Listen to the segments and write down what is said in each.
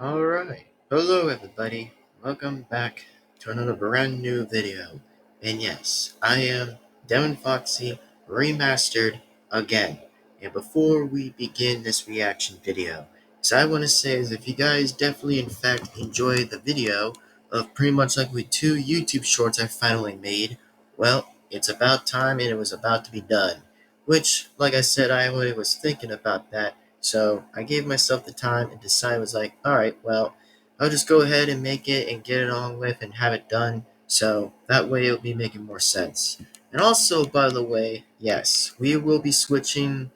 Alright, hello everybody, welcome back to another brand new video. And yes, I am Devin-Foxy Remastered again. And before we begin this reaction video, so I want to say is if you guys definitely in fact enjoyed the video of pretty much like with two YouTube shorts I finally made, well, it's about time and it was about to be done. Which, like I said, I already was thinking about that, so I gave myself the time and decided was like, all right, well, I'll just go ahead and make it and get it on with and have it done. So that way it'll be making more sense. And also, by the way, yes, we will be switching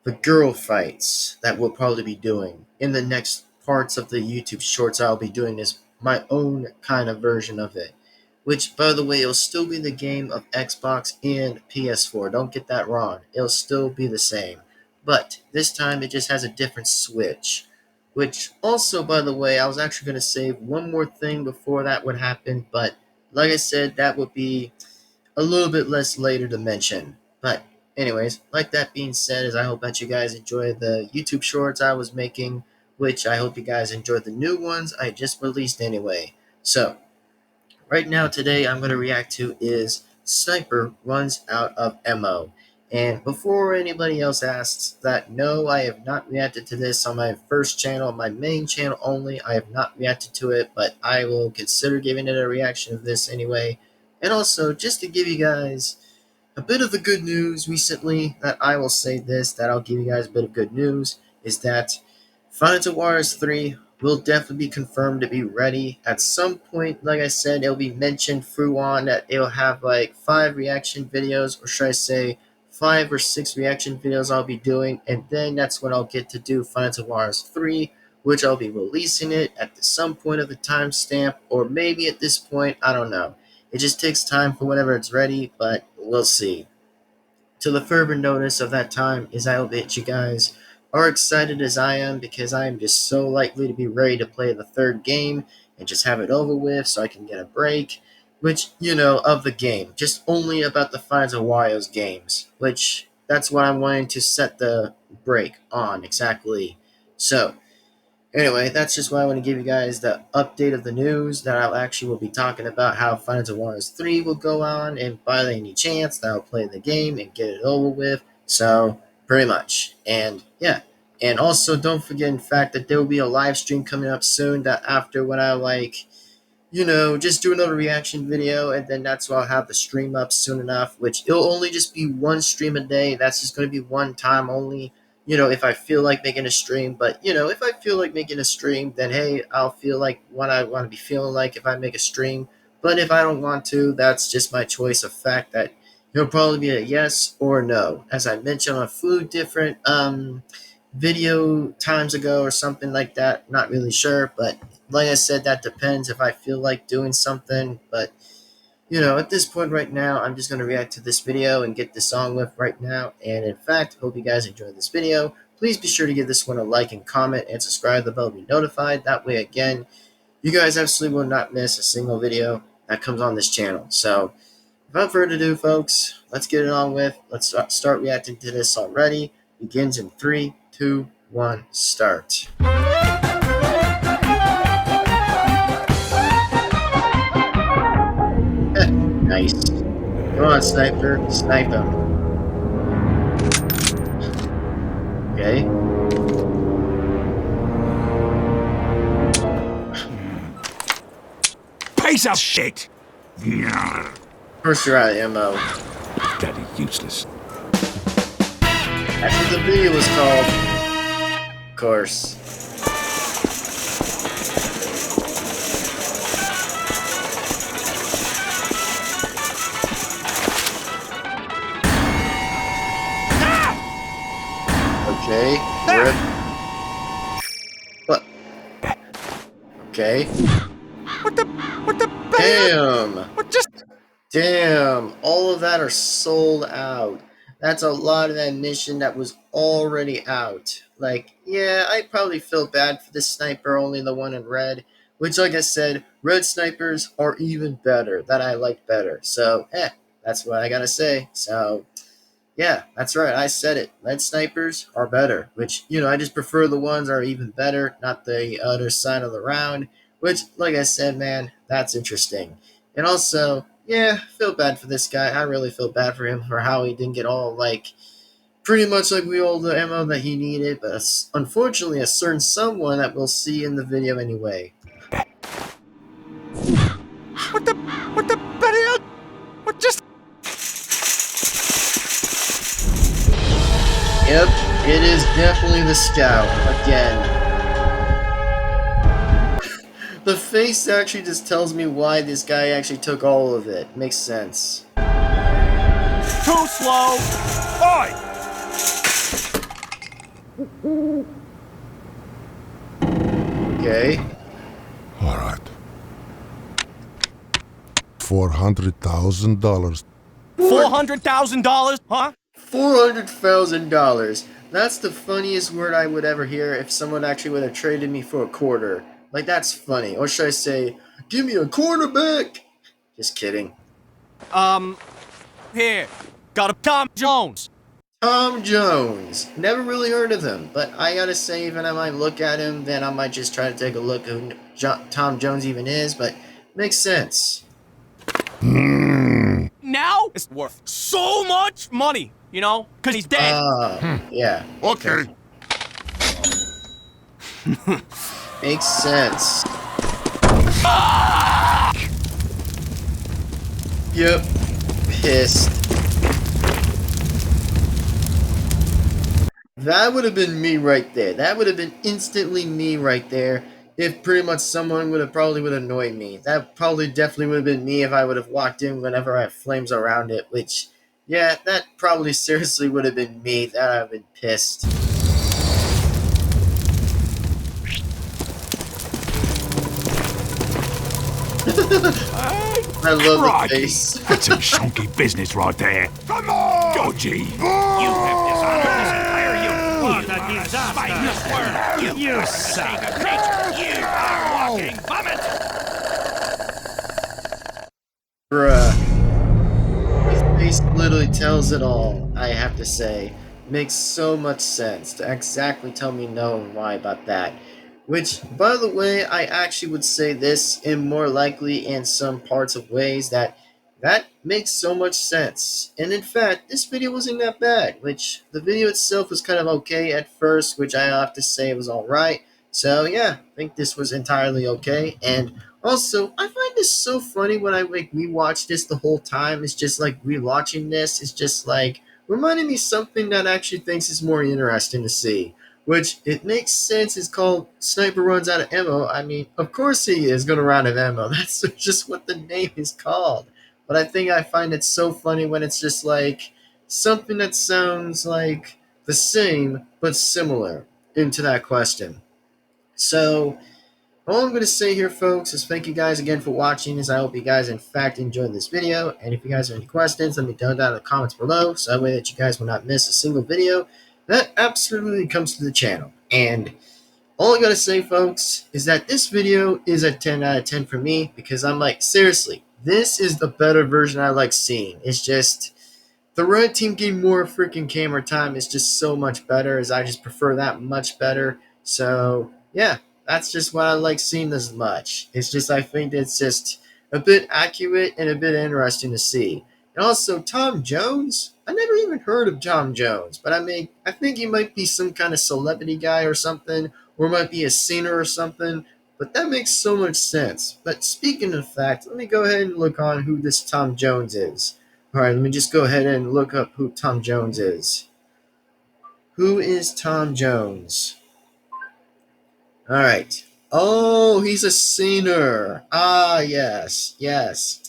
the girl fights that we'll probably be doing in the next parts of the YouTube shorts. I'll be doing this my own kind of version of it, which by the way, it'll still be the game of Xbox and PS4. Don't get that wrong, it'll still be the same, but this time it just has a different switch. Which also, by the way, I was actually going to save one more thing before that would happen, but like I said, that would be a little bit less later to mention. But anyways, like that being said, is I hope that you guys enjoyed the YouTube shorts I was making, which I hope you guys enjoyed the new ones I just released anyway. So right now today I'm going to react to is Sniper runs out of ammo. And before anybody else asks that, no, I have not reacted to this on my first channel, my main channel only. I have not reacted to it, but I will consider giving it a reaction of this anyway. And also, just to give you guys a bit of the good news recently, that I will say this, that I'll give you guys a bit of good news, is that Final Wars 3 will definitely be confirmed to be ready at some point. Like I said, it'll be mentioned through on that it'll have like 5 reaction videos, or should I say 5 or 6 reaction videos I'll be doing, and then that's when I'll get to do Final Wars 3, which I'll be releasing it at some point of the timestamp, or maybe at this point, I don't know. It just takes time for whenever it's ready, but we'll see. To the further notice of that time is I hope that you guys are excited as I am, because I am just so likely to be ready to play the third game and just have it over with so I can get a break, which, of the game. Just only about the Final Warriors games, which that's what I'm wanting to set the break on exactly. So, anyway, that's just why I want to give you guys the update of the news that I'll actually will be talking about how Final Wars 3 will go on, and by any chance that I'll play the game and get it over with. So, pretty much. And yeah. And also, don't forget, in fact, that there will be a live stream coming up soon that after when I just do another reaction video, and then that's why I'll have the stream up soon enough, which it'll only just be one stream a day. That's just going to be one time only, if I feel like making a stream. But, if I feel like making a stream, then hey, I'll feel like what I want to be feeling like if I make a stream. But if I don't want to, that's just my choice of fact that it'll probably be a yes or no. As I mentioned on a few different video times ago or something like that, not really sure, but like I said, that depends if I feel like doing something. But at this point right now, I'm just going to react to this video and get this on with right now. And in fact, hope you guys enjoyed this video. Please be sure to give this one a like and comment and subscribe to the bell to be notified. That way, again, you guys absolutely will not miss a single video that comes on this channel. So without further ado, folks, let's get it on with. Let's start reacting to this already. Begins in 3, 2, 1, start. Nice. Come on, sniper. Snipe him. Okay. Piece of shit! First you're out of ammo. Bloody useless. That's what the video was called. Of course. Okay. Rip. What? Okay. What the? Damn. What just? Damn. All of that are sold out. That's a lot of ammunition that was already out. Like, yeah, I probably feel bad for this sniper, only the one in red. Which, like I said, red snipers are even better. That I like better. So, that's what I gotta say. So, Yeah, that's right. I said it. Lead snipers are better, which, I just prefer the ones that are even better, not the other side of the round, which, like I said, man, that's interesting. And also, yeah, feel bad for this guy. I really feel bad for him for how he didn't get all, pretty much like we all the ammo that he needed, but unfortunately, a certain someone that we'll see in the video anyway. What the hell? What just? Yep, it is definitely the scout again. The face actually just tells me why this guy actually took all of it. Makes sense. Too slow. Oi! Okay. All right. $400,000. $400,000, huh? $400,000. That's the funniest word I would ever hear if someone actually would have traded me for a quarter. Like, that's funny. Or should I say, give me a quarterback? Just kidding. Here. Got a Tom Jones. Tom Jones. Never really heard of him, but I gotta say, even I might look at him, then I might just try to take a look at who Tom Jones even is, but makes sense. Now it's worth so much money, because he's dead. Yeah. Okay. Makes sense. Yep. Pissed. That would have been me right there. That would have been instantly me right there. If pretty much someone would have annoyed me. That probably definitely would have been me if I would have walked in whenever I have flames around it. Which, yeah, that probably seriously would have been me. That I've been pissed. I love the face. That's some chunky business right there. Come on! Go, G. You have dishonored this entire unit. What a disaster! You suck. You are walking vomit. Bruh. His face literally tells it all, I have to say. Makes so much sense to exactly tell me no and why about that. Which, by the way, I actually would say this in more likely in some parts of ways that makes so much sense. And in fact, this video wasn't that bad, which the video itself was kind of okay at first, which I have to say was alright. So yeah, I think this was entirely okay. And also, I find this so funny when I rewatch this the whole time. It's just like rewatching this. It's just like reminding me something that I actually thinks is more interesting to see. Which it makes sense. It's called Sniper Runs Out of Ammo. I mean, of course he is going to run out of ammo. That's just what the name is called. But I think I find it so funny when it's just like something that sounds like the same but similar into that question. So all I'm going to say here, folks, is thank you guys again for watching. As I hope you guys, in fact, enjoyed this video. And if you guys have any questions, let me know down in the comments below, so that way that you guys will not miss a single video that absolutely comes to the channel. And all I got to say, folks, is that this video is a 10 out of 10 for me, because I'm like, seriously, this is the better version I like seeing. It's just the red team getting more freaking camera time is just so much better, as I just prefer that much better. So yeah, that's just what I like seeing this much. It's just I think it's just a bit accurate and a bit interesting to see. And also Tom Jones, I never even heard of Tom Jones, but I mean, I think he might be some kind of celebrity guy or something, or might be a singer or something. But that makes so much sense. But speaking of fact, let me go ahead and look on who this Tom Jones is. Alright, let me just go ahead and look up who Tom Jones is. Who is Tom Jones? Alright. Oh, he's a singer. Ah, yes, yes.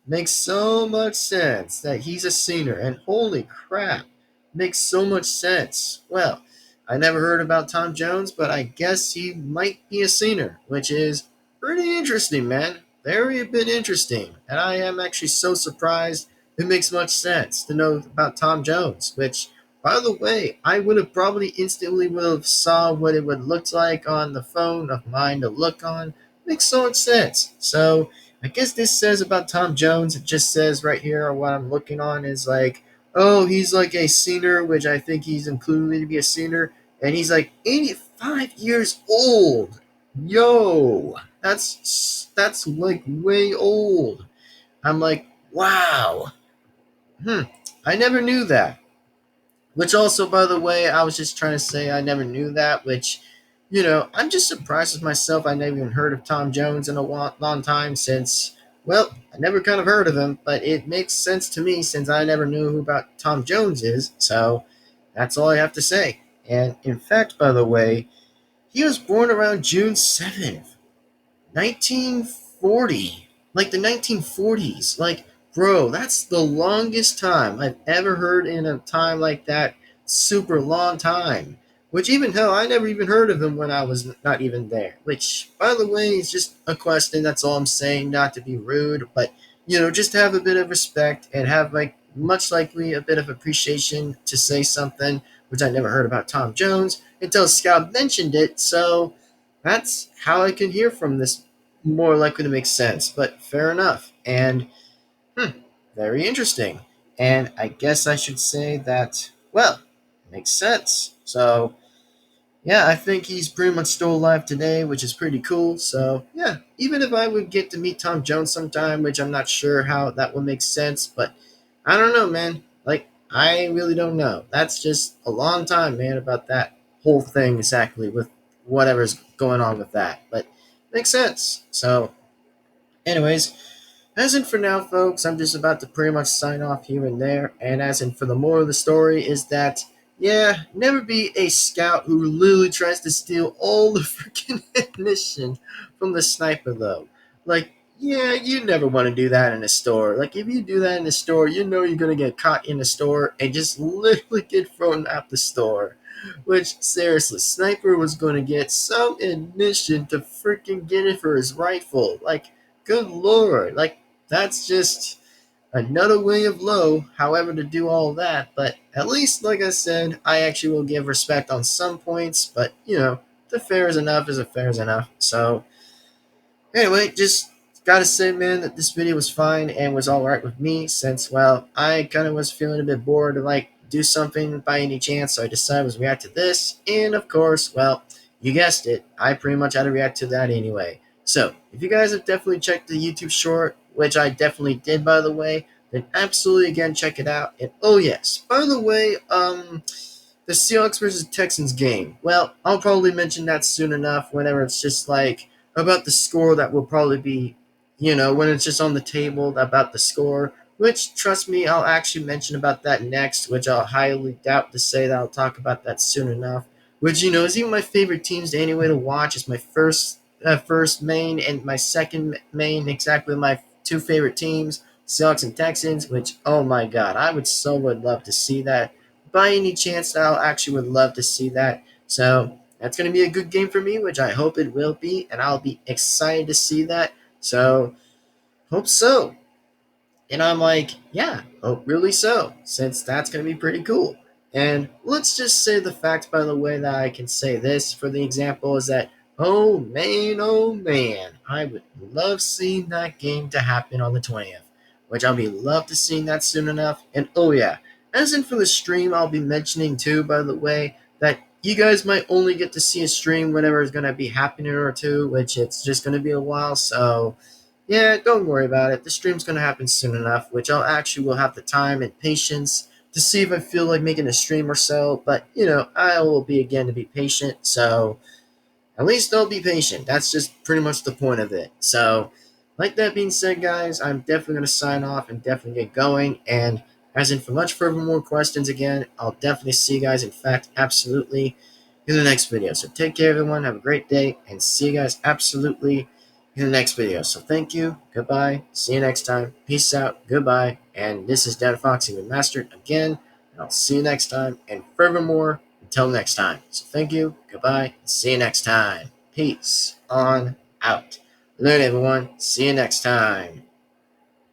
Makes so much sense that he's a singer. And holy crap, makes so much sense. Well, I never heard about Tom Jones, but I guess he might be a singer, which is pretty interesting, man. Very a bit interesting. And I am actually so surprised it makes much sense to know about Tom Jones, which, by the way, I would have probably instantly would have saw what it would look like on the phone of mine to look on. Makes so much sense. So I guess this says about Tom Jones, it just says right here what I'm looking on is like oh, he's like a senior, which I think he's included to be a senior, and he's like 85 years old. Yo, that's like way old. I'm like, wow. I never knew that. Which also, by the way, I was just trying to say I never knew that, which, I'm just surprised with myself. I never even heard of Tom Jones in a long time since, well, I never kind of heard of him, but it makes sense to me since I never knew who about Tom Jones is, so that's all I have to say. And in fact, by the way, he was born around June 7th, 1940. Like the 1940s. Like, bro, that's the longest time I've ever heard in a time like that. Super long time. Which, even hell, I never even heard of him when I was not even there. Which, by the way, is just a question. That's all I'm saying. Not to be rude, but, just to have a bit of respect and have, like, much likely a bit of appreciation to say something, which I never heard about Tom Jones until Scout mentioned it. So, that's how I can hear from this more likely to make sense, but fair enough. And very interesting. And I guess I should say that, well, makes sense. So, yeah, I think he's pretty much still alive today, which is pretty cool. So, yeah, even if I would get to meet Tom Jones sometime, which I'm not sure how that would make sense, but I don't know, man. Like, I really don't know. That's just a long time, man, about that whole thing exactly with whatever's going on with that. But makes sense. So, anyways, as in for now, folks, I'm just about to pretty much sign off here and there. And as in for the moral of the story is that, yeah, never be a scout who literally tries to steal all the freaking ammunition from the sniper, though. Like, yeah, you never want to do that in a store. Like, if you do that in a store, you know you're going to get caught in the store and just literally get thrown out the store. Which, seriously, Sniper was going to get some ammunition to freaking get it for his rifle. Like, good lord. Like, that's just another way of low, however, to do all that. But at least, like I said, I actually will give respect on some points. But, the fair is enough is a fair is enough. So, anyway, just gotta say, man, that this video was fine and was alright with me since, well, I kind of was feeling a bit bored to, like, do something by any chance. So I decided to react to this. And, of course, well, you guessed it, I pretty much had to react to that anyway. So, if you guys have definitely checked the YouTube short, which I definitely did, by the way, then absolutely again check it out. And oh yes, by the way, the Seahawks versus Texans game. Well, I'll probably mention that soon enough. Whenever it's just like about the score, that will probably be, when it's just on the table about the score. Which, trust me, I'll actually mention about that next. Which I'll highly doubt to say that I'll talk about that soon enough. Which, is even my favorite teams anyway to watch. It's my first main and my second main, exactly my two favorite teams, Seahawks and Texans, which, oh my god, I would love to see that. By any chance, I actually would love to see that. So that's going to be a good game for me, which I hope it will be, and I'll be excited to see that. So hope so. And I'm like, yeah, hope really so, since that's going to be pretty cool. And let's just say the fact, by the way, that I can say this for the example is that, oh man, I would love seeing that game to happen on the 20th, which I'll be love to seeing that soon enough. And oh yeah, as in for the stream, I'll be mentioning too, by the way, that you guys might only get to see a stream whenever it's going to be happening or two, which it's just going to be a while, so yeah, don't worry about it. The stream's going to happen soon enough, which I'll actually will have the time and patience to see if I feel like making a stream or so. But, I will be again to be patient. So, at least I'll be patient. That's just pretty much the point of it. So, like that being said, guys, I'm definitely going to sign off and definitely get going. And as in for much further more questions again, I'll definitely see you guys, in fact, absolutely, in the next video. So take care, everyone. Have a great day, and see you guys absolutely in the next video. So thank you, goodbye, see you next time, peace out, goodbye, and this is Devin-Foxy Remastered again, and I'll see you next time, and furthermore, until next time. So thank you, goodbye, see you next time, peace on out. Learn, everyone, see you next time.